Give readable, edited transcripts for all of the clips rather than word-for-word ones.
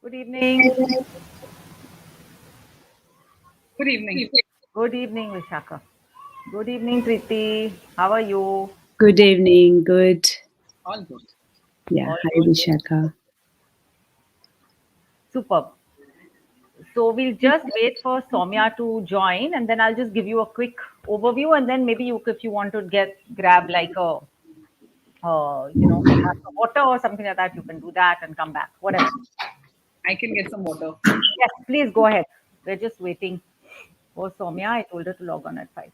Good evening. Good evening. Good evening, Vishaka. Good evening, Preeti. How are you? Good evening. Good. All good. Yeah. All Hi, good. Vishaka. Superb. So we'll just wait for Soumya to join, and then I'll just give you a quick overview, and then maybe you, if you want to grab like a glass of water or something like that, you can do that and come back. Whatever. I can get some water. Yes, please go ahead. We're just waiting for Soumya. I told her to log on at 5:15.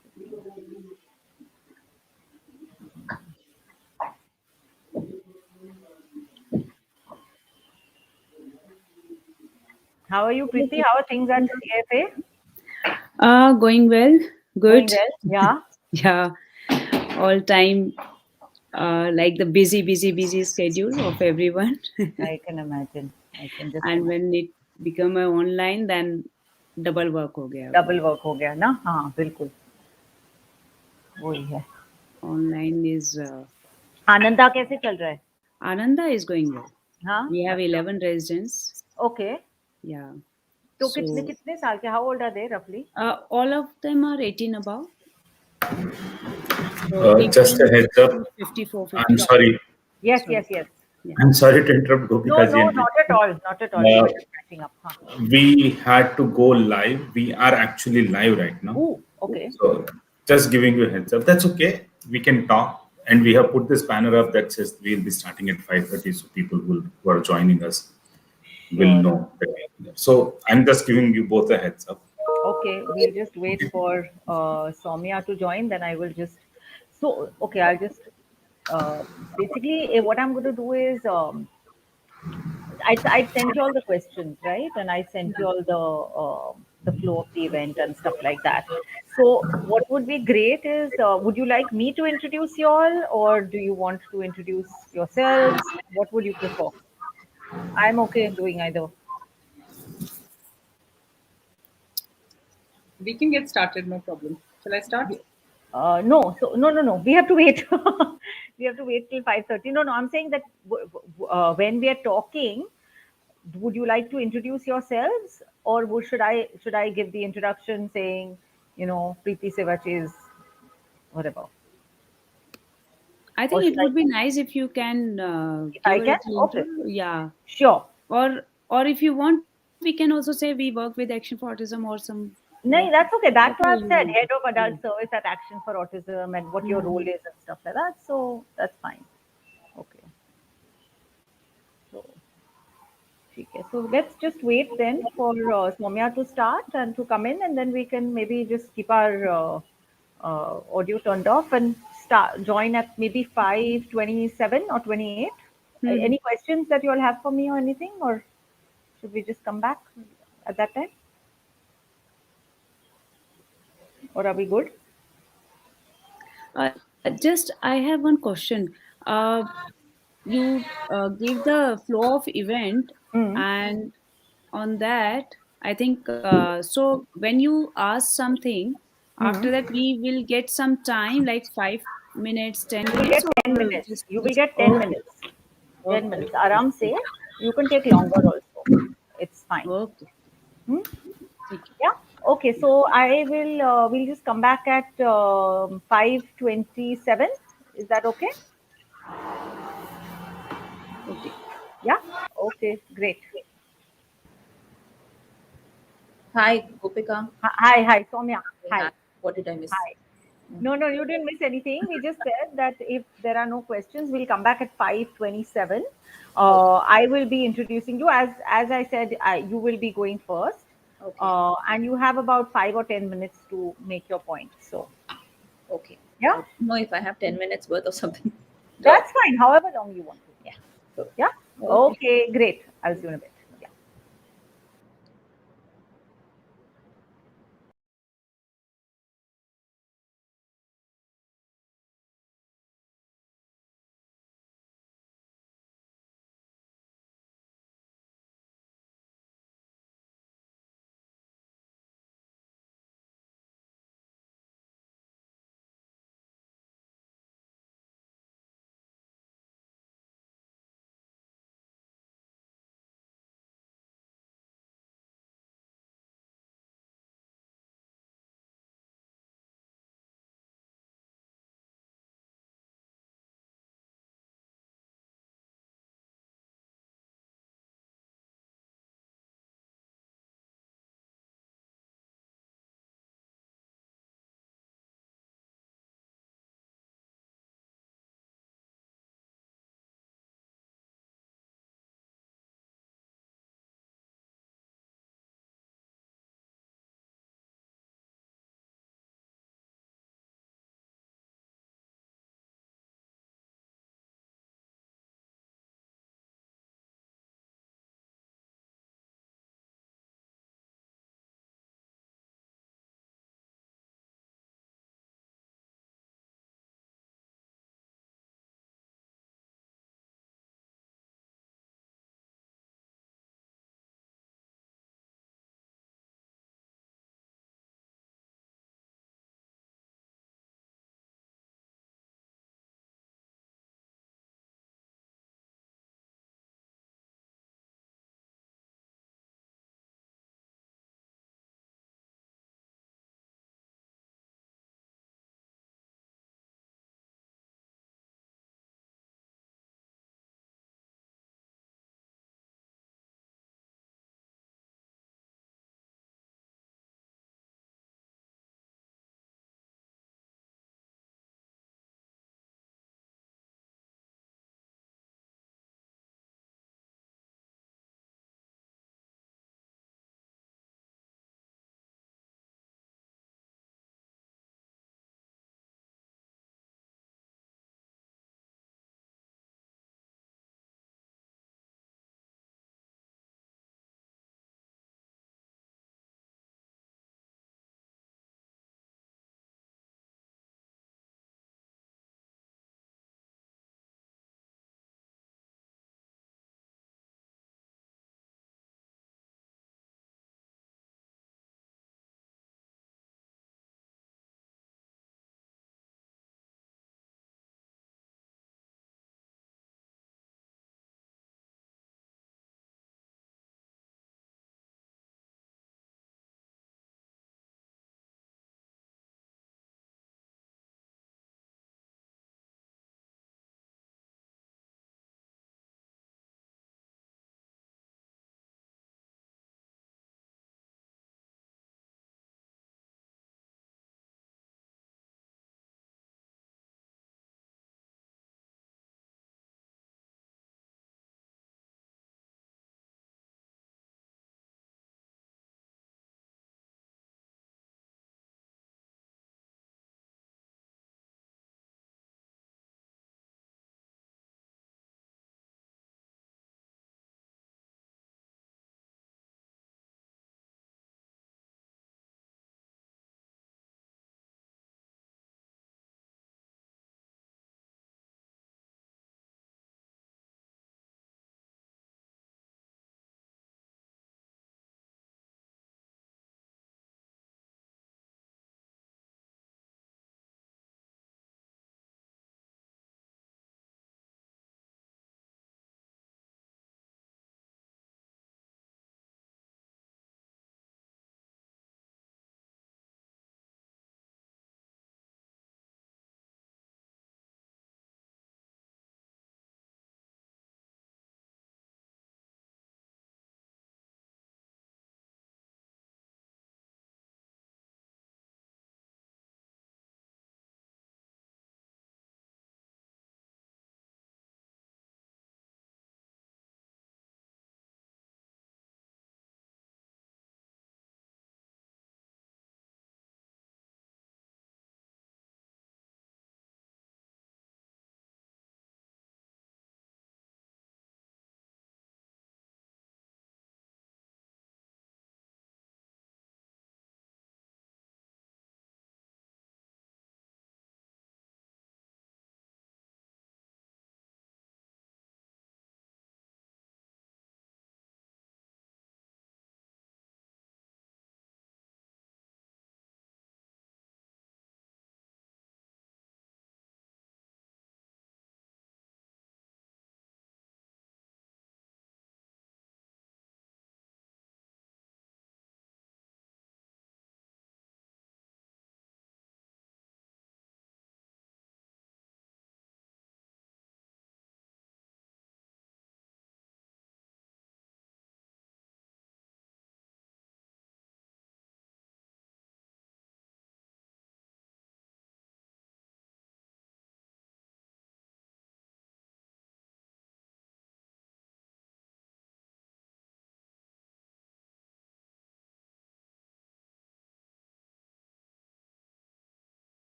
How are you, Preeti? How are things at CFA? Going well. Going Good. well? Yeah. Yeah. All time, like the busy schedule of everyone. I can imagine. I can just And imagine. when it become a online, then double work हो गया अभी. Double work हो गया ना हाँ बिल्कुल वही है Online is आनंदा कैसे चल रहा है Ananda is going well. हाँ We have अच्छा 11 residents. Okay Yeah. तो कितने So कितने साल के हाउ ओल्ड आर दे रफली all of them are 18 above. So Just a 18 heads up. to 54, I'm 55. sorry. Yes Sorry. Yes yes Yeah. I'm sorry to interrupt, no Gopika ji no and not at Preeti. All not at all we were just catching up हाँ We had to go live. We are actually live right now. Okay So just giving you a heads up. That's okay. We can talk. And we have put this banner up that says we'll be starting at 5:30, so people who are joining us will sure know. So I'm just giving you both a heads up. okay we'll just wait for Soumya to join then I will just so okay I'll just basically what I'm going to do is I sent you all the questions, right? And I sent you all the flow of the event and stuff like that. So what would be great is, would you like me to introduce you all, or do you want to introduce yourselves? What would you prefer? I'm okay doing either. We can get started, no problem. Shall I start? No, so no. We have to wait. We have to wait till 5:30. No, I'm saying that when we are talking, would you like to introduce yourselves, or should I give the introduction saying, Preeti Sevach is whatever, I or think should it I? would be nice if you can If I give a can, little intro. okay, Yeah. sure. Or if you want, we can also say we work with Action for Autism or some No, that's okay. That's what whatever I've you said. want. Head of Yeah. Adult Service at Action for Autism and what your role is and stuff like that. So that's fine. Okay. So, okay. So let's just wait then for Soumya to start and to come in, and then we can maybe just keep our audio turned off and start join at maybe 5:27 or 28. Any questions that you all have for me or anything, or should we just come back at that time, or are we good? Just I have one question. You give the flow of event, Mm. and on that, I think so. When you ask something, after Mm. that we will get some time, like 5 minutes, ten You will get minutes, 10 or minutes. just You will get 10 okay, minutes. 10 okay, minutes. Aram say you can take longer also. It's fine. okay. Hmm? ठीक है. Yeah. Okay. So I will. We'll just come back at 5:27. Is that okay? Okay. Yeah. Okay. Great. Hi, Gopika. Hi, Soumya. Hi. Hi. What did I miss? Hi. No, you didn't miss anything. We just said that if there are no questions, we'll come back at 5:27. Okay. I will be introducing you as I said. You will be going first, Okay. and you have about 5 or 10 minutes to make your point. So Okay. yeah, I don't know if I have 10 minutes worth or something. that's fine. However long you want to. Yeah. So, Yeah. okay. Okay. Great. I'll see you in a bit.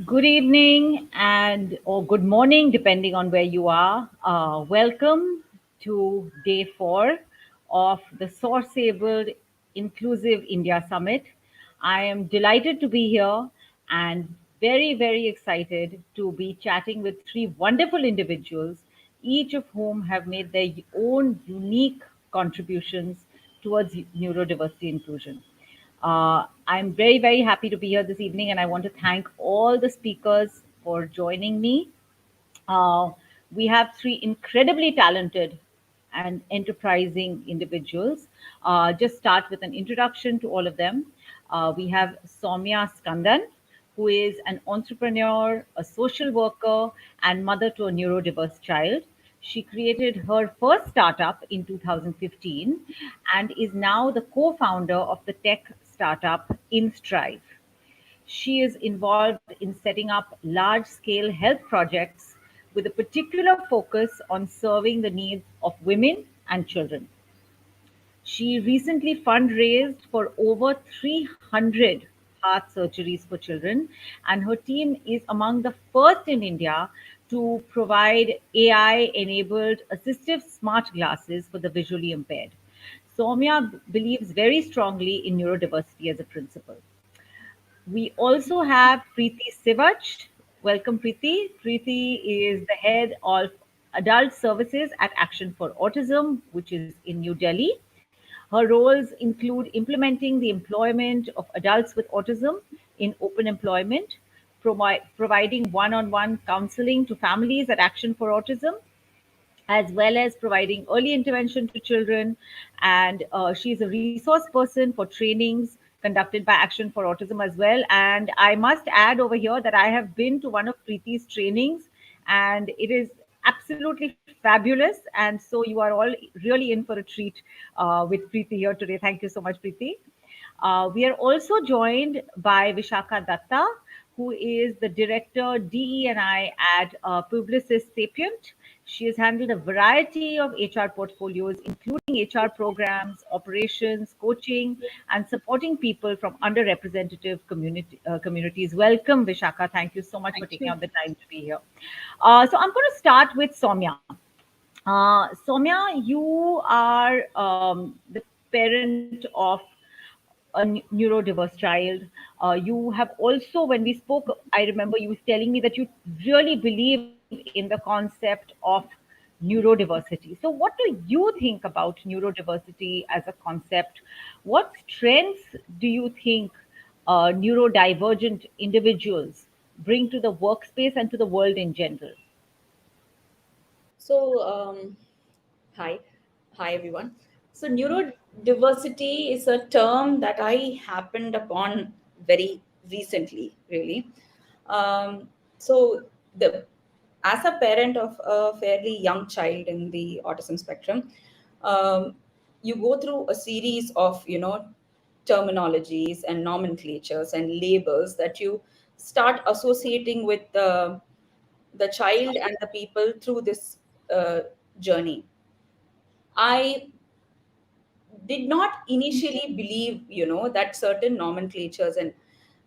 Good evening and or good morning, depending on where you are. Welcome to day 4 of the SourceAbled Inclusive India Summit. I am delighted to be here and very excited to be chatting with three wonderful individuals, each of whom have made their own unique contributions towards neurodiversity inclusion. I'm very happy to be here this evening, and I want to thank all the speakers for joining me. Uh, we have three incredibly talented and enterprising individuals. Just start with an introduction to all of them. We have Soumya Skandan, who is an entrepreneur, a social worker, and mother to a neurodiverse child. She created her first startup in 2015 and is now the co founder of the tech startup InStrive. She is involved in setting up large scale health projects with a particular focus on serving the needs of women and children. She recently fundraised for over 300 heart surgeries for children, and her team is among the first in India to provide AI enabled assistive smart glasses for the visually impaired. Soumya believes very strongly in neurodiversity as a principle. We also have Preeti Sivach. Welcome, Preeti. Preeti is the head of adult services at Action for Autism, which is in New Delhi. Her roles include implementing the employment of adults with autism in open employment, providing one on one counseling to families at Action for Autism, as well as providing early intervention to children. And she's a resource person for trainings conducted by Action for Autism as well. And I must add over here that I have been to one of Preeti's trainings, and it is absolutely fabulous. And so you are all really in for a treat with Preeti here today. Thank you so much, Preeti. We are also joined by Vishakha Datta, who is the director DE&I at Publicis Sapient. She has handled a variety of HR portfolios, including HR programs, operations, coaching, and supporting people from underrepresented communities. Welcome, Vishakha. Thank you so much for Thank taking you. out the time to be here. So I'm going to start with Soumya. Soumya, you are the parent of a neurodiverse child. You have also, when we spoke, I remember you was telling me that you really believe in the concept of neurodiversity. So, what do you think about neurodiversity as a concept? What strengths do you think neurodivergent individuals bring to the workspace and to the world in general? So, hi, hi everyone. So, neurodiversity is a term that I happened upon very recently, really. So, the as a parent of a fairly young child in the autism spectrum, um, you go through a series of terminologies and nomenclatures and labels that you start associating with the child and the people through this uh, journey. I did not initially believe, that certain nomenclatures and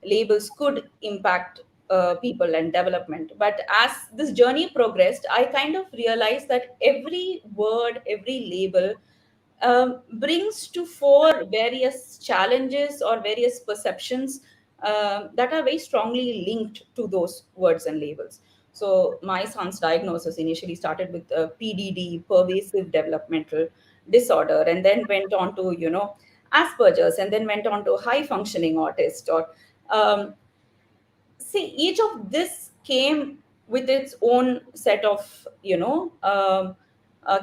labels could impact people and development. But as this journey progressed, I kind of realized that every word, every label brings to fore various challenges or various perceptions that are very strongly linked to those words and labels. So my son's diagnosis initially started with PDD, pervasive developmental disorder, and then went on to Asperger's, and then went on to high functioning autist. Or see, each of this came with its own set of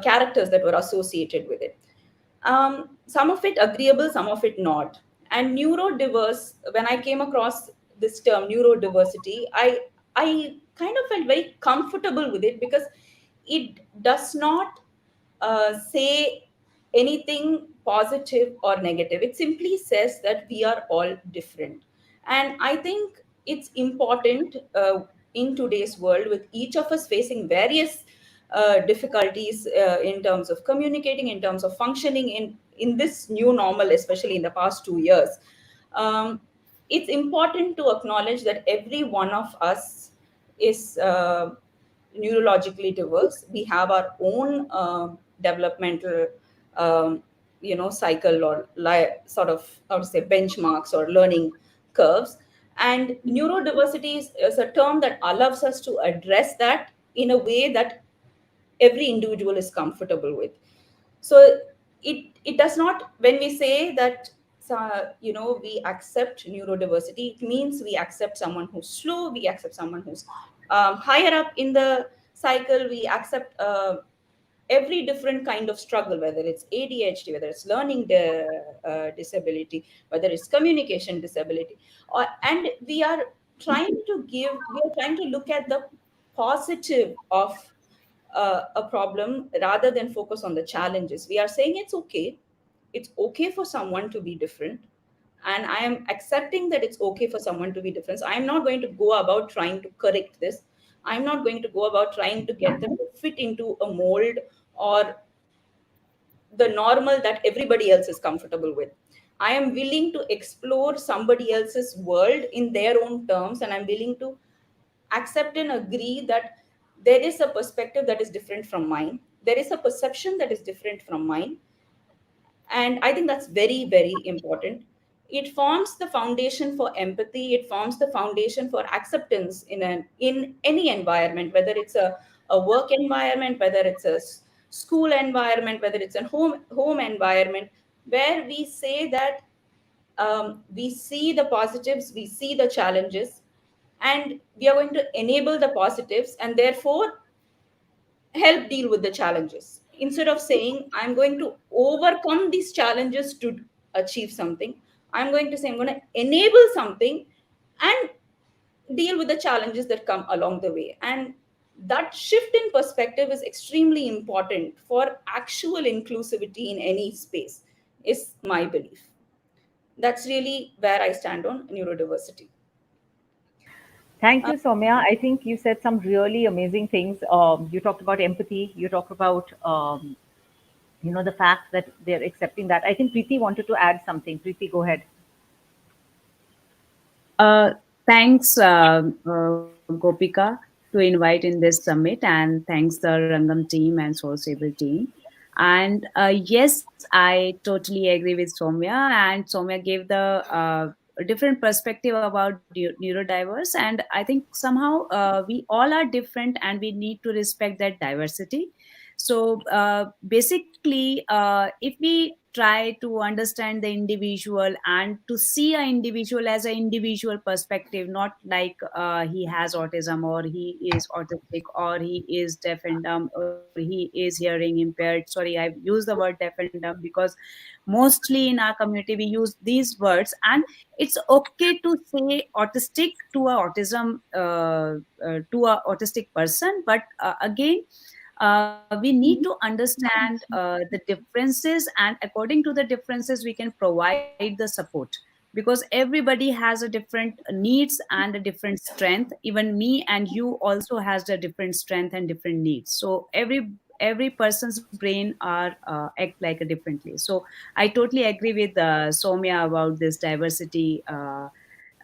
characters that were associated with it. Some of it agreeable, some of it not. And neurodiverse, when I came across this term neurodiversity, I kind of felt very comfortable with it, because it does not say anything positive or negative. It simply says that we are all different. And I think it's important in today's world, with each of us facing various difficulties in terms of communicating, in terms of functioning in this new normal, especially in the past 2 years. Um, it's important to acknowledge that every one of us is neurologically diverse. We have our own developmental, um, cycle or sort of, I would say, benchmarks or learning curves. And neurodiversity is a term that allows us to address that in a way that every individual is comfortable with. So it does not, when we say that we accept neurodiversity, it means we accept someone who's slow, we accept someone who's higher up in the cycle, we accept every different kind of struggle, whether it's ADHD, whether it's learning disability, whether it's communication disability, and we are trying to look at the positive of a problem rather than focus on the challenges. We are saying it's okay for someone to be different, and I am accepting that it's okay for someone to be different. So I'm not going to go about trying to correct this. I'm not going to go about trying to get them to fit into a mold or the normal that everybody else is comfortable with. I am willing to explore somebody else's world in their own terms, and I'm willing to accept and agree that there is a perspective that is different from mine. There is a perception that is different from mine. And I think that's very, very important. It forms the foundation for empathy. It forms the foundation for acceptance in any environment, whether it's a work environment, whether it's a school environment, whether it's a home environment, where we say that we see the positives, we see the challenges, and we are going to enable the positives and therefore help deal with the challenges. Instead of saying, I'm going to overcome these challenges to achieve something, I'm going to say, I'm going to enable something and deal with the challenges that come along the way. And that shift in perspective is extremely important for actual inclusivity in any space, is my belief. That's really where I stand on neurodiversity. Thank you, Soumya. I think you said some really amazing things. You talked about empathy. You talked about, the fact that they're accepting that. I think Preeti wanted to add something. Preeti, go ahead. Uh, Thanks, Gopika, to invite in this summit, and thanks the Rangam team and SourceAbled team. And yes, I totally agree with Soumya, and Soumya gave the different perspective about neurodiverse, and I think somehow we all are different, and we need to respect that diversity. So basically, if we try to understand the individual and to see an individual as an individual perspective, not like he has autism or he is autistic or he is deaf and dumb or he is hearing impaired. Sorry, I've used the word deaf and dumb because mostly in our community we use these words, and it's okay to say autistic to a autism to a autistic person, but again, we need to understand the differences, and according to the differences we can provide the support, because everybody has a different needs and a different strength. Even me and you also has a different strength and different needs, so every person's brain are act like a differently. So I totally agree with Soumya about this diversity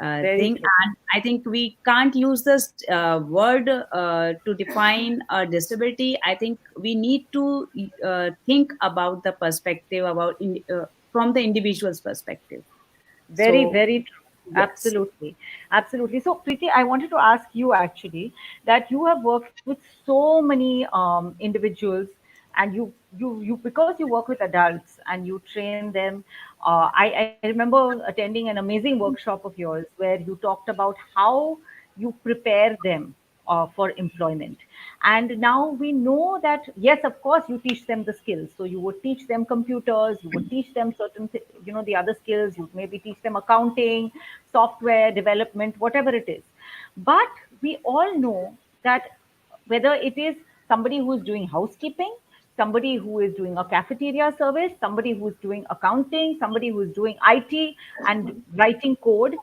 Very thing. true. And I think we can't use this word to define a disability. I think we need to think about the perspective from the individual's perspective. Very, So, very true. yes. Absolutely. Absolutely. So, Preeti, I wanted to ask you actually that you have worked with so many individuals, and you because you work with adults and you train them. I remember attending an amazing workshop of yours where you talked about how you prepare them for employment. And now we know that, yes, of course, you teach them the skills. So you would teach them computers, you would teach them certain, the other skills, you maybe teach them accounting, software development, whatever it is. But we all know that whether it is somebody who is doing housekeeping, somebody who is doing a cafeteria service, somebody who's doing accounting, somebody who's doing IT and writing code,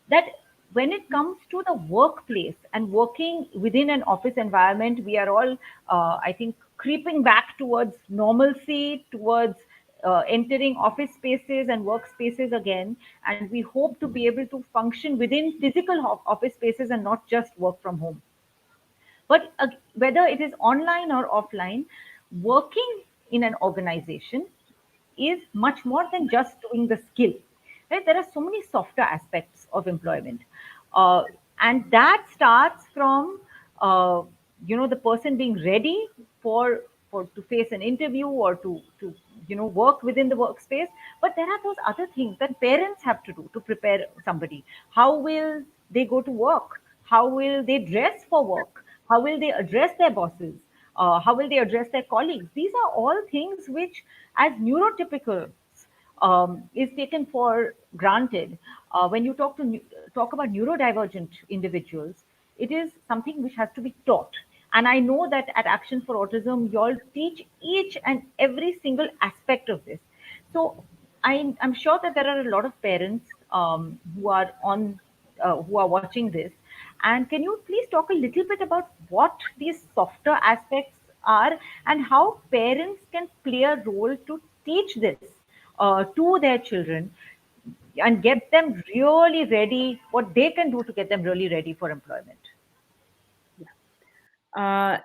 that when it comes to the workplace and working within an office environment, we are all, I think, creeping back towards normalcy, towards entering office spaces and workspaces again, and we hope to be able to function within physical office spaces and not just work from home. But whether it is online or offline, working in an organization is much more than just doing the skill. Right? There are so many softer aspects of employment, uh, and that starts from uh, the person being ready for to face an interview or to work within the workspace. But there are those other things that parents have to do to prepare somebody. How will they go to work? How will they dress for work? How will they address their bosses? How will they address their colleagues? These are all things which, as neurotypical, is taken for granted. When you talk about neurodivergent individuals, it is something which has to be taught. And I know that at Action for Autism, you all teach each and every single aspect of this. So I'm sure that there are a lot of parents who are watching this. And can you please talk a little bit about what these softer aspects are and how parents can play a role to teach this to their children and get them really ready, what they can do to get them really ready for employment?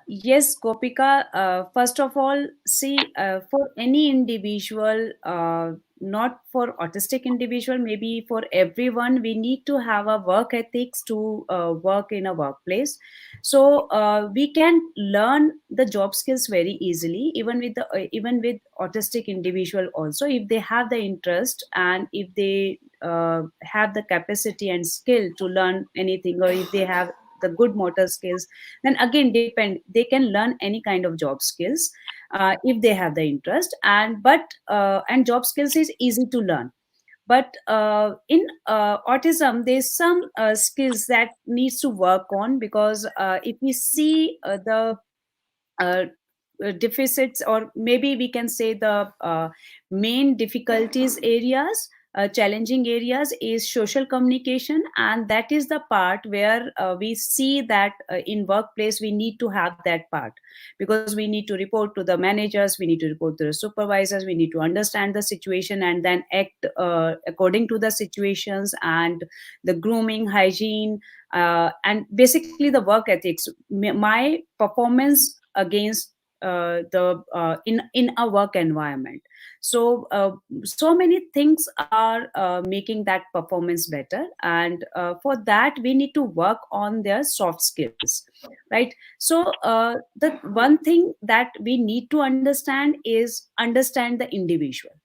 Yes, Gopika. First of all, see, for any individual, not for autistic individual, maybe for everyone, we need to have a work ethics to work in a workplace. So we can learn the job skills very easily, even with autistic individual also, if they have the interest and if they have the capacity and skill to learn anything, or if they have the good motor skills, then again they can learn any kind of job skills if they have the interest. And job skills is easy to learn, but in autism there's some skills that needs to work on, because if we see uh, deficits, or maybe we can say the main difficulties areas, challenging areas, is social communication. And that is the part where we see that in workplace we need to have that part, because we need to report to the managers, we need to report to the supervisors, we need to understand the situation and then act according to the situations, and the grooming, hygiene, and basically the work ethics, my performance against the in a work environment. So so many things are making that performance better, and for that we need to work on their soft skills, right? So the one thing that we need to understand is understand the individual,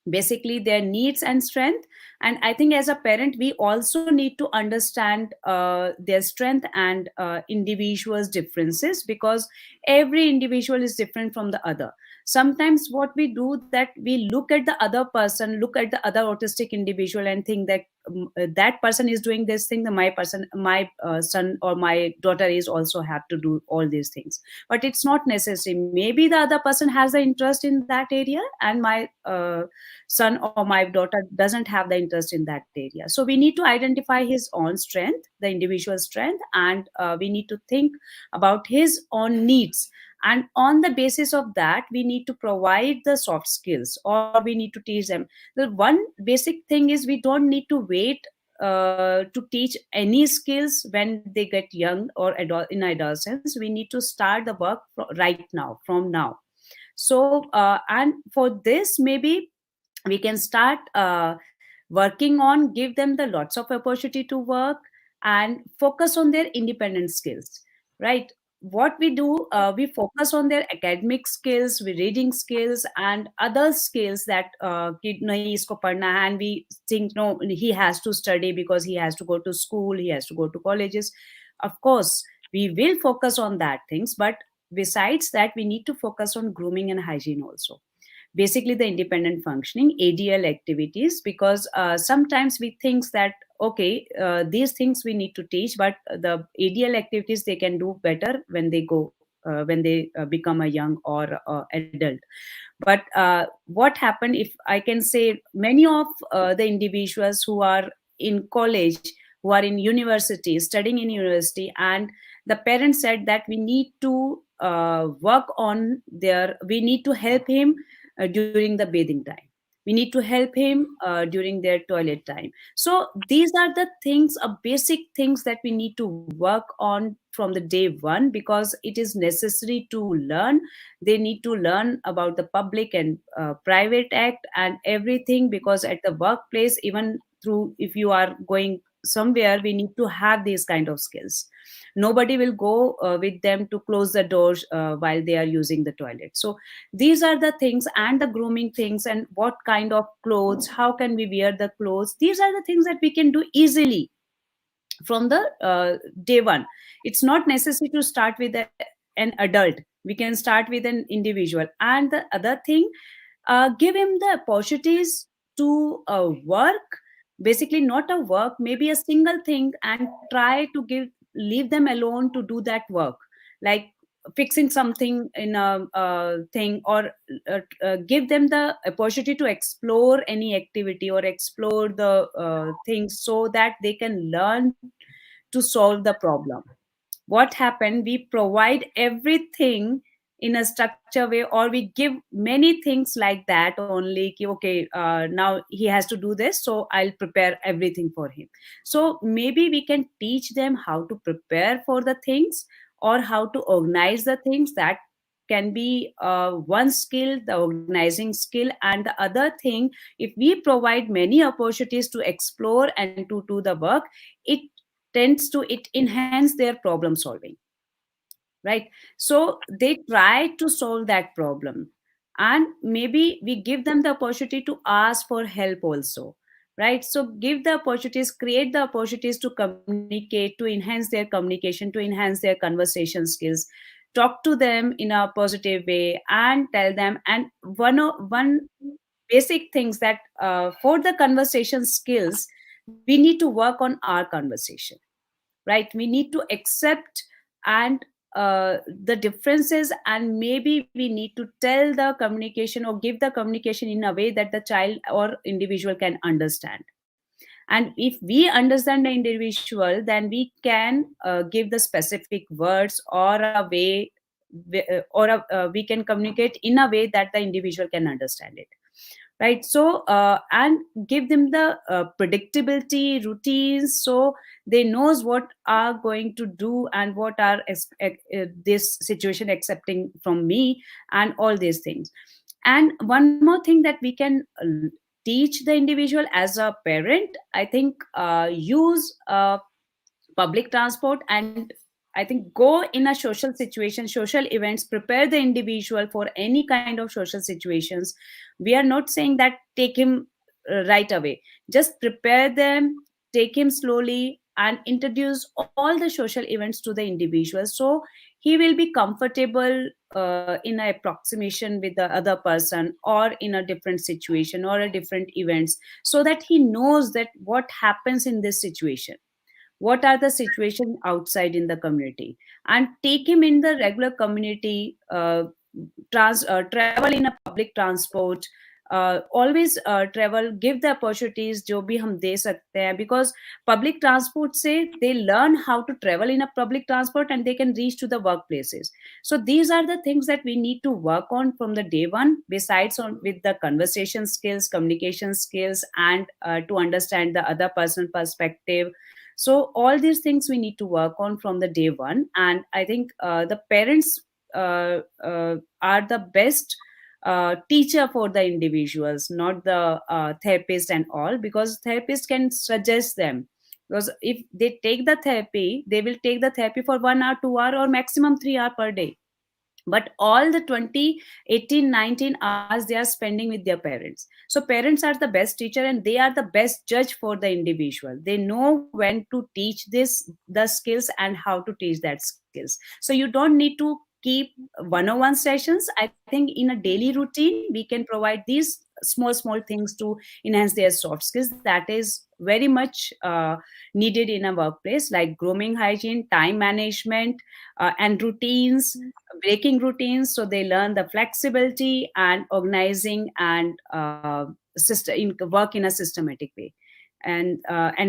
basically their needs and strength. And I think as a parent we also need to understand their strength and individuals differences, because every individual is different from the other. Sometimes what we do, that we look at the other person, look at the other autistic individual and think that that person is doing this thing, that my son or my daughter is also have to do all these things. But it's not necessary. Maybe the other person has the interest in that area, and my son or my daughter doesn't have the interest in that area. So we need to identify his own strength, the individual strength, and we need to think about his own needs. And on the basis of that, we need to provide the soft skills, or we need to teach them. The one basic thing is, we don't need to wait to teach any skills when they get young or in adolescence. We need to start the work right now, from now. So and for this, maybe we can start working on, give them the lots of opportunity to work and focus on their independent skills, right? What we do, we focus on their academic skills, we reading skills and other skills that kid nahi isko padhna hai, and we think no, he has to study because he has to go to school, he has to go to colleges. Of course we will focus on that things, but besides that we need to focus on grooming and hygiene also, basically the independent functioning ADL activities. Because sometimes we think that okay, these things we need to teach, but the ADL activities they can do better when they go when they become a young or adult. But what happened, if I can say, many of the individuals who are in college, who are in university, studying in university, and the parents said that we need to work on their, we need to help him during the bathing time. We need to help him during their toilet time. So these are the things, basic things that we need to work on from the day one, because it is necessary to learn. They need to learn about the public and private act and everything, because at the workplace, even through, if you are going somewhere, we need to have these kind of skills. Nobody will go with them to close the doors while they are using the toilet. So these are the things, and the grooming things, and what kind of clothes, how can we wear the clothes. These are the things that we can do easily from the day one. It's not necessary to start with an adult. We can start with an individual. And the other thing, give him the opportunities to work, basically not a work, maybe a single thing, and try to leave them alone to do that work, like fixing something in a thing, or give them the opportunity to explore any activity or explore the things, so that they can learn to solve the problem. What happened, we provide everything in a structure way, or we give many things like that only, ki, okay, now he has to do this, so I'll prepare everything for him. So maybe we can teach them how to prepare for the things, or how to organize the things. That can be one skill, the organizing skill. And the other thing, if we provide many opportunities to explore and to do the work, it it enhance their problem solving, right? So they try to solve that problem, and maybe we give them the opportunity to ask for help also, right? So give the opportunities, create the opportunities to communicate, to enhance their communication, to enhance their conversation skills. Talk to them in a positive way and tell them. And one basic things, that for the conversation skills, we need to work on our conversation, right? We need to accept and the differences, and maybe we need to tell the communication, or give the communication in a way that the child or individual can understand. And if we understand the individual, then we can give the specific words, or a way, we can communicate in a way that the individual can understand it, right? So and give them the predictability routines, so they knows what are going to do, and what are this situation accepting from me, and all these things. And one more thing that we can teach the individual as a parent, I think, use public transport, and I think go in a social situation, social events, prepare the individual for any kind of social situations. We are not saying that take him right away. Just prepare them, take him slowly, and introduce all the social events to the individual, so he will be comfortable in a approximation with the other person, or in a different situation, or a different events, so that he knows that what happens in this situation, what are the situations outside in the community. And take him in the regular community, travel in a public transport, always travel, give the opportunities जो भी हम दे सकते हैं, because public transport से they learn how to travel in a public transport, and they can reach to the workplaces. So these are the things that we need to work on from the day one, besides on with the conversation skills, communication skills, and to understand the other person perspective. So all these things we need to work on from the day one. And I think the parents are the best teacher for the individuals, not the therapist and all, because therapist can suggest them. Because if they take the therapy, they will take the therapy for 1 hour, 2 hour, or maximum 3 hour per day. But all the 20, 18, 19 hours they are spending with their parents. So parents are the best teacher, and they are the best judge for the individual. They know when to teach the skills, and how to teach that skills. So you don't need to keep one-on-one sessions. I think in a daily routine we can provide these small things to enhance their soft skills, that is very much needed in a workplace, like grooming, hygiene, time management, and routines, breaking routines, so they learn the flexibility and organizing, and work in a systematic way, and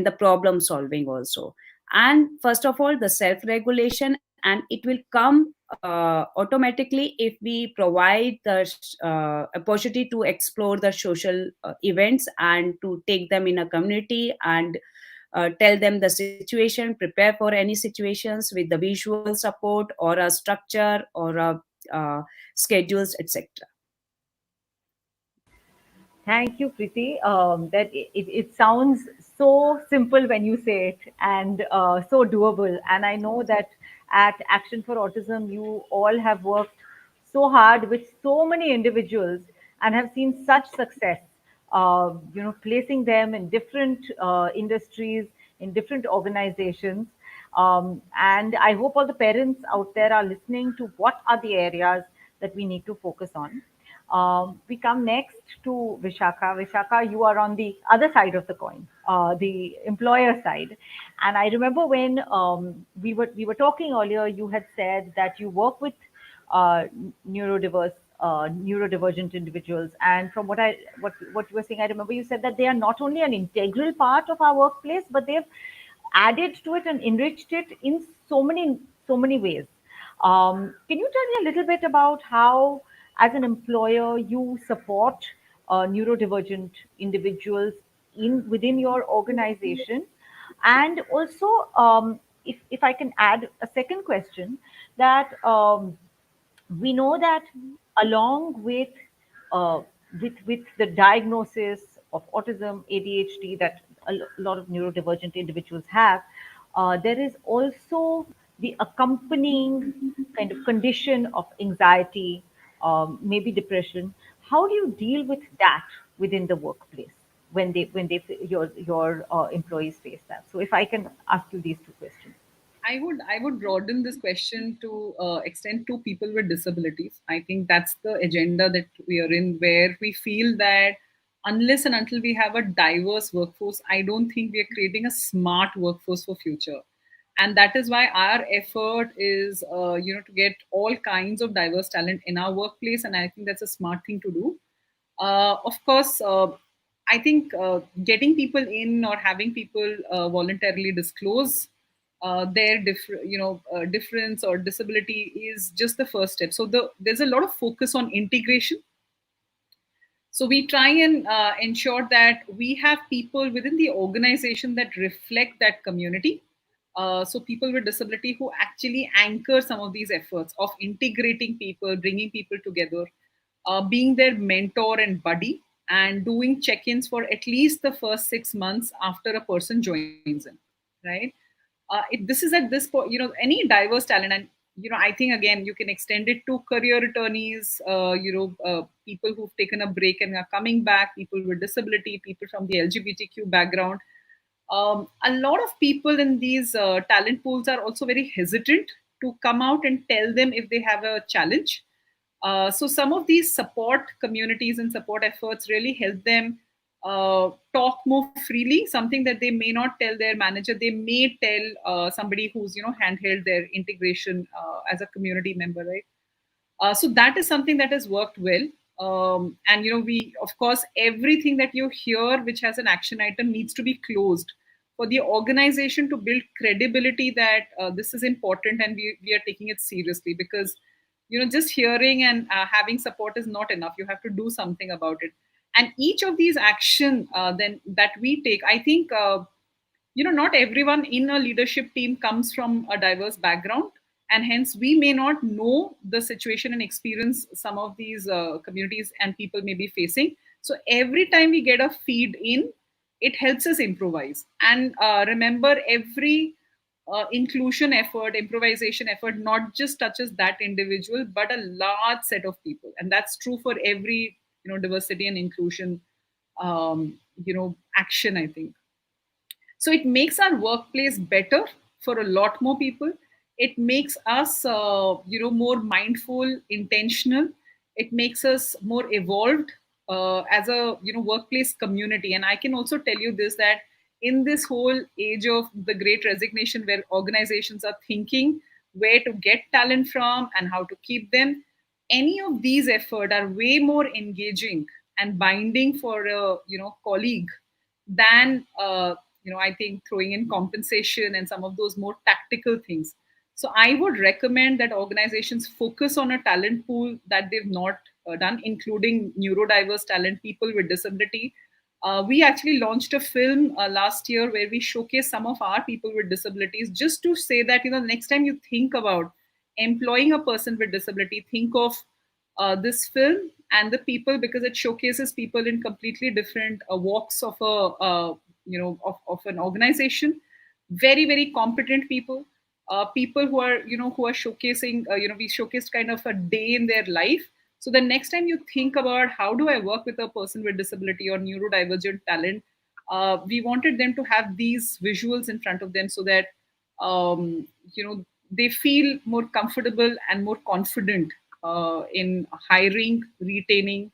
the problem solving also. And first of all, the self regulation, and it will come automatically, if we provide the opportunity to explore the social events and to take them in a community and tell them the situation, prepare for any situations with the visual support or a structure or a schedules, etc. Thank you, Preeti. That it sounds so simple when you say it, and so doable. And I know that at Action for Autism, you all have worked so hard with so many individuals and have seen such success. Placing them in different industries, in different organizations. And I hope all the parents out there are listening to what are the areas that we need to focus on. We come next to Vishakha. Vishakha, you are on the other side of the coin, the employer side. And I remember when we were talking earlier, you had said that you work with uh, neurodivergent individuals. And from what you were saying, I remember you said that they are not only an integral part of our workplace, but they've added to it and enriched it in so many ways. Can you tell me a little bit about how, as an employer, you support neurodivergent individuals in within your organization? And also, if I can add a second question, that we know that along uh, with the diagnosis of autism, ADHD that lot of neurodivergent individuals have, there is also the accompanying kind of condition of anxiety, maybe depression. How do you deal with that within the workplace when your employees face that? So, if I can ask you these two questions. I would broaden this question to extend to people with disabilities. I think that's the agenda that we are in, where we feel that unless and until we have a diverse workforce, I don't think we are creating a smart workforce for future. And that is why our effort is, to get all kinds of diverse talent in our workplace. And I think that's a smart thing to do. Of course, I think getting people in or having people voluntarily disclose their difference or disability is just the first step. So there's a lot of focus on integration. So we try and ensure that we have people within the organization that reflect that community. So people with disability who actually anchor some of these efforts of integrating people, bringing people together, being their mentor and buddy, and doing check-ins for at least the first 6 months after a person joins in, right? This is at this point, any diverse talent, and I think again you can extend it to career attorneys, people who've taken a break and are coming back, people with disability, people from the LGBTQ background. A lot of people in these talent pools are also very hesitant to come out and tell them if they have a challenge. So some of these support communities and support efforts really help them talk more freely, something that they may not tell their manager. They may tell somebody who's handheld their integration as a community member, right? So that is something that has worked well. And we, of course, everything that you hear which has an action item needs to be closed for the organization to build credibility that this is important and we are taking it seriously. Because just hearing and having support is not enough. You have to do something about it. And each of these action then that we take, I think not everyone in a leadership team comes from a diverse background, and hence we may not know the situation and experience some of these communities and people may be facing. So every time we get a feed in, it helps us improvise. And remember, every inclusion effort, improvisation effort, not just touches that individual but a large set of people. And that's true for every diversity and inclusion action, I think. So it makes our workplace better for a lot more people. It makes us more mindful, intentional. It makes us more evolved as a workplace community. And I can also tell you this, that in this whole age of the great resignation, where organizations are thinking where to get talent from and how to keep them, any of these efforts are way more engaging and binding for a colleague than I think throwing in compensation and some of those more tactical things. So I would recommend that organizations focus on a talent pool that they've not done, including neurodiverse talent, people with disability. We actually launched a film last year where we showcase some of our people with disabilities, just to say that, next time you think about employing a person with disability, think of this film and the people, because it showcases people in completely different walks of of an organization. Very, very competent people, people who are showcasing, we showcased kind of a day in their life. So the next time you think about how do I work with a person with disability or neurodivergent talent, we wanted them to have these visuals in front of them, so that they feel more comfortable and more confident in hiring, retaining,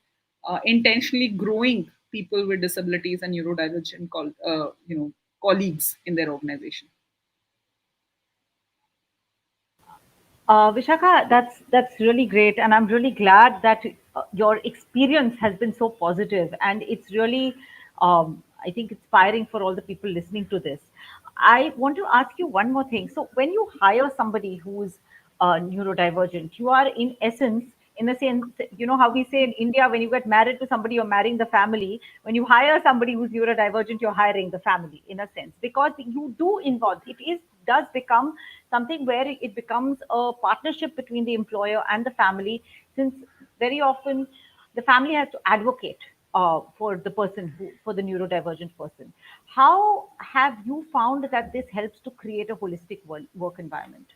intentionally growing people with disabilities and neurodivergent colleagues in their organization. Vishakha, that's really great, and I'm really glad that your experience has been so positive, and it's really, I think, inspiring for all the people listening to this. I want to ask you one more thing. So, when you hire somebody who's neurodivergent, you are in essence, in a sense, you know how we say in India, when you get married to somebody, you're marrying the family. When you hire somebody who's neurodivergent, you're hiring the family in a sense, because you do involve, it is does become something where it becomes a partnership between the employer and the family, since very often the family has to advocate for the person who, for the neurodivergent person. How have you found that this helps to create a holistic work environment?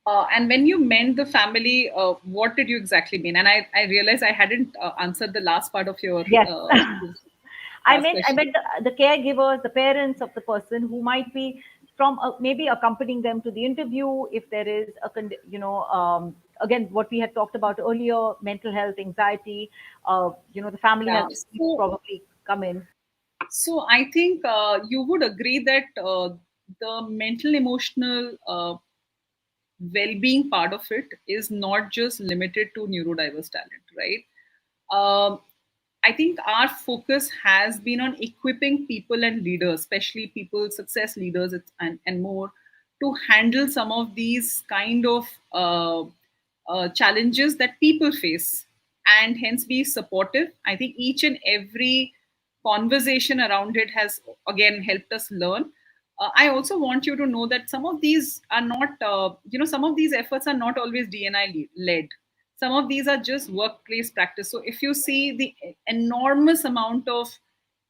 And when you meant the family, what did you exactly mean? And I realized I hadn't answered the last part of your Yes. last I question. meant the caregivers, the parents of the person who might be from maybe accompanying them to the interview if there is a again what we had talked about earlier, mental health, anxiety. The family Yeah. has to probably come in. So I think you would agree that the mental emotional well-being part of it is not just limited to neurodiverse talent, right? Um, I think our focus has been on equipping people and leaders, especially people, success leaders, and more, to handle some of these kind of challenges that people face, and hence be supportive. I think each and every conversation around it has again helped us learn. I also want you to know that some of these are not, some of these efforts are not always DNI led. Some of these are just workplace practice. So if you see the enormous amount of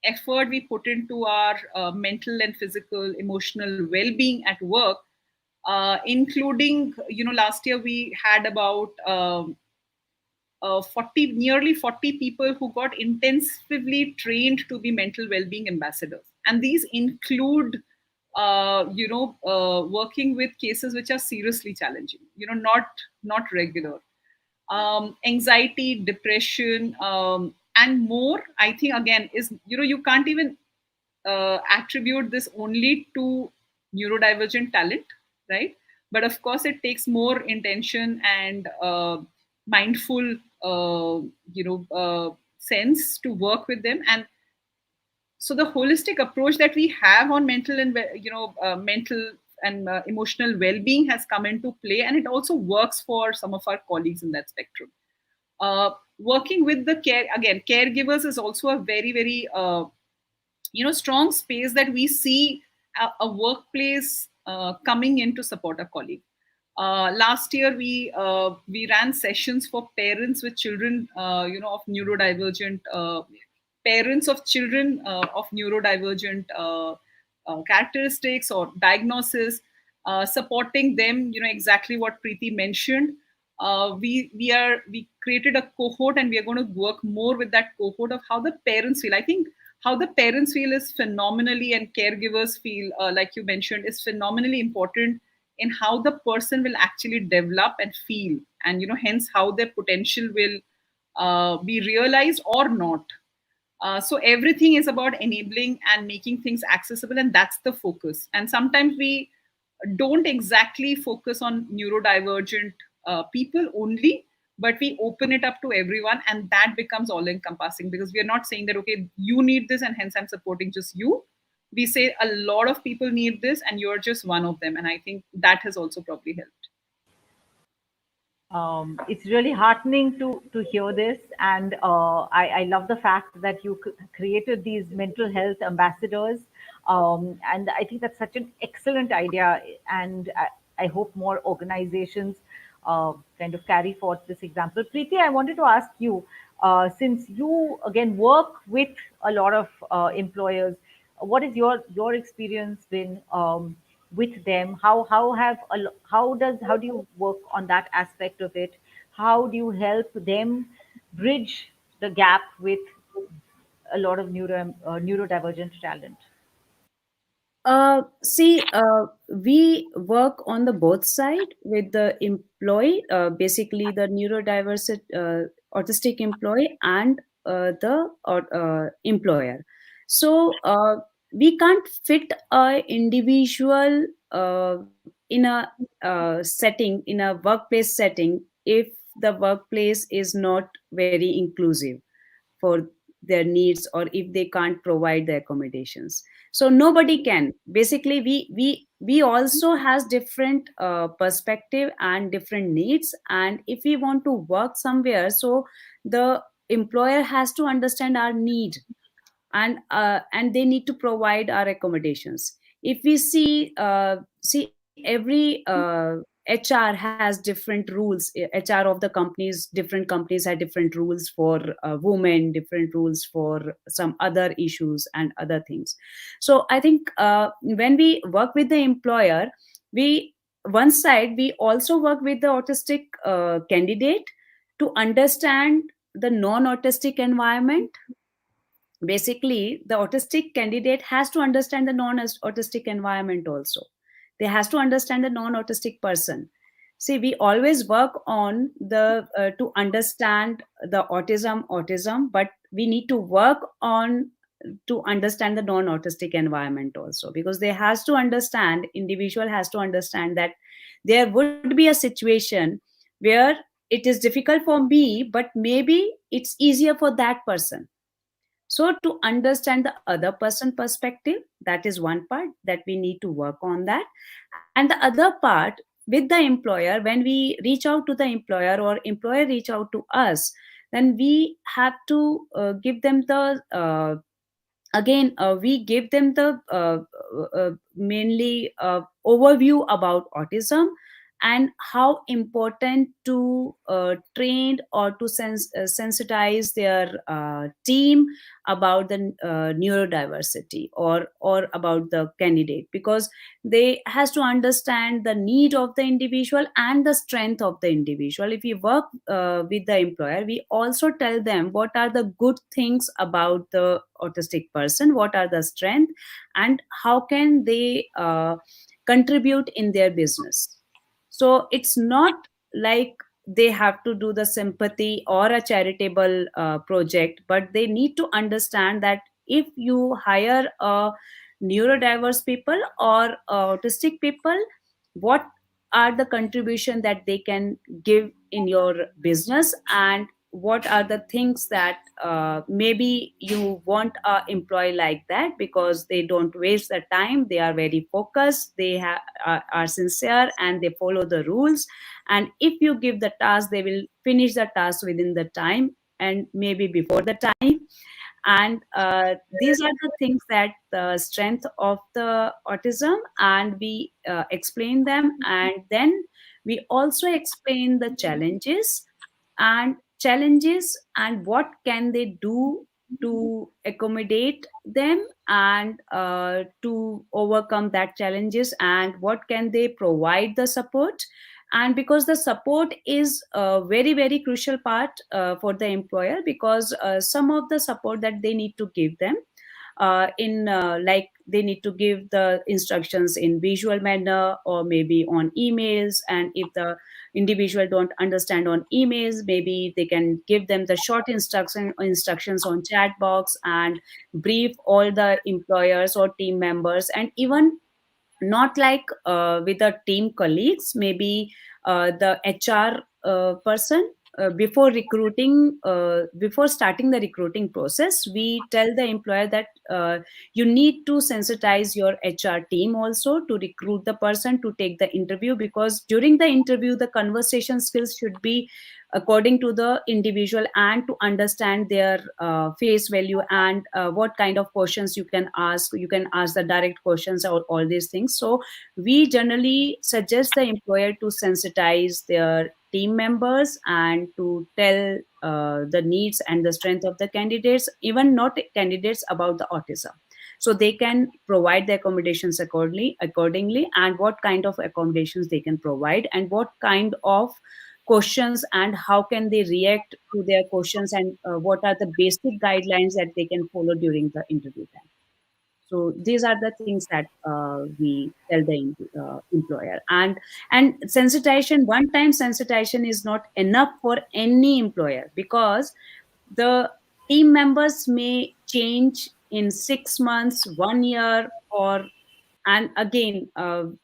effort we put into our mental and physical, emotional well-being at work, including, last year we had about nearly 40 people who got intensively trained to be mental well-being ambassadors, and these include working with cases which are seriously challenging, not regular, anxiety, depression, and more. I think again is, you can't even attribute this only to neurodivergent talent, right? But of course, it takes more intention and mindful, sense to work with them. And so the holistic approach that we have on mental and emotional well-being has come into play, and it also works for some of our colleagues in that spectrum. Working with the caregivers is also a very, very strong space that we see a workplace coming in to support a colleague. Last year, we ran sessions for parents with children, of neurodivergent parents of children of neurodivergent characteristics or diagnosis, supporting them. Exactly what Preeti mentioned. We created a cohort, and we are going to work more with that cohort of how the parents feel. I think how the parents feel is phenomenally, and caregivers feel, like you mentioned, is phenomenally important in how the person will actually develop and feel, and hence how their potential will be realized or not. So everything is about enabling and making things accessible, and that's the focus. And sometimes we don't exactly focus on neurodivergent people only, but we open it up to everyone, and that becomes all encompassing, because we are not saying that, okay, you need this and hence I'm supporting just you. we say a lot of people need this and you're just one of them. And I think that has also probably helped. It's really heartening to hear this, and I love the fact that you created these mental health ambassadors, and I think that's such an excellent idea, and I hope more organizations kind of carry forth this example. Preeti, I wanted to ask you, since you again work with a lot of employers, what is your experience been? With them, how do you work on that aspect of it? How do you help them bridge the gap with a lot of neurodivergent talent? We work on the both side with the employee, basically the neurodiverse autistic employee and the employer. So we can't fit a individual in a setting, in a workplace setting, if the workplace is not very inclusive for their needs, or if they can't provide the accommodations. So nobody can, basically we also has different perspective and different needs, and if we want to work somewhere, so the employer has to understand our need, and they need to provide our accommodations. If we see every HR has different rules. HR of the companies, different companies have different rules for women, different rules for some other issues and other things. So I think when we work with the employer, we one side we also work with the autistic candidate to understand the non-autistic environment. Basically the autistic candidate has to understand the non-autistic environment also. They has to understand the non-autistic person. See, we always work on the to understand the autism, but we need to work on to understand the non-autistic environment also, because they has to understand, individual has to understand that there would be a situation where it is difficult for me, but maybe it's easier for that person. So to understand the other person perspective, that is one part that we need to work on that. And the other part, with the employer, when we reach out to the employer or employer reach out to us, then we have to give them the again we give them the mainly overview about autism, and how important to train or to sensitize their team about the neurodiversity, or about the candidate, because they has to understand the need of the individual and the strength of the individual. If we work with the employer, we also tell them what are the good things about the autistic person, what are the strength, and how can they contribute in their business. So it's not like they have to do the sympathy or a charitable project, but they need to understand that if you hire a neurodiverse people or autistic people, what are the contribution that they can give in your business, and what are the things that maybe you want a employee like that, because they don't waste their time, they are very focused, they are sincere, and they follow the rules. And if you give the task, they will finish the task within the time, and maybe before the time. And these are the things that the strength of the autism, and we explain them, and then we also explain the challenges and what can they do to accommodate them, and to overcome that challenges, and what can they provide the support. And because the support is a very very crucial part for the employer, because some of the support that they need to give them in like they need to give the instructions in visual manner, or maybe on emails, and if the individual don't understand on emails, maybe they can give them the short instructions on chat box, and brief all the employers or team members, and even not like with the team colleagues, maybe the HR person before recruiting, before starting the recruiting process, we tell the employer that you need to sensitize your HR team also to recruit the person to take the interview, because during the interview the conversation skills should be according to the individual and to understand their face value and what kind of questions you can ask. You can ask the direct questions or all these things. So we generally suggest the employer to sensitize their team members and to tell the needs and the strength of the candidates, even not candidates, about the autism, so they can provide the accommodations accordingly, and what kind of accommodations they can provide, and what kind of questions and how can they react to their questions, and what are the basic guidelines that they can follow during the interview time. So these are the things that we tell the employer. And sensitization, one time sensitization is not enough for any employer, because the team members may change in 6 months, 1 year, or and again,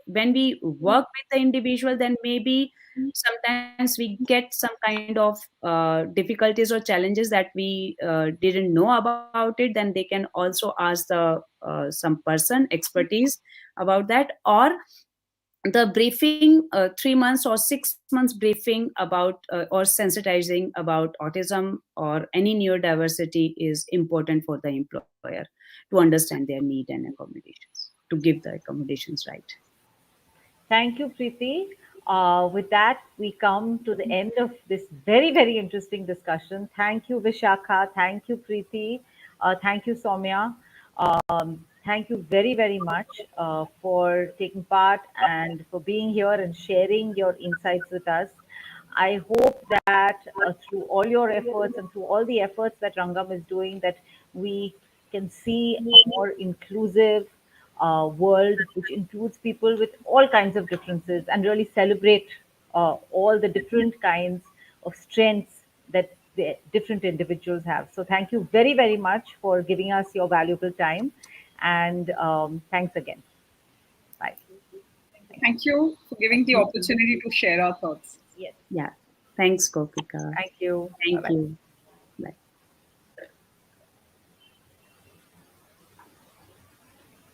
when we work with the individual, then maybe sometimes we get some kind of difficulties or challenges that we didn't know about it, then they can also ask the some person expertise about that, or the briefing, 3 months or 6 months briefing about or sensitizing about autism or any neurodiversity is important for the employer to understand their need and accommodations, to give the accommodations right. Thank you, Preeti. With that, we come to the end of this very, very interesting discussion. Thank you, Vishakha. Thank you, Preeti. Thank you, Soumya. Thank you very, very much for taking part and for being here and sharing your insights with us. I hope that through all your efforts and through all the efforts that Rangam is doing, that we can see a more inclusive world, which includes people with all kinds of differences and really celebrate all the different kinds of strengths that the different individuals have. So thank you very, very much for giving us your valuable time. And thanks again. Bye. Thank you for giving the opportunity to share our thoughts. Yes. Yeah. Thanks, Gopika. Thank you. Thank Bye-bye. you.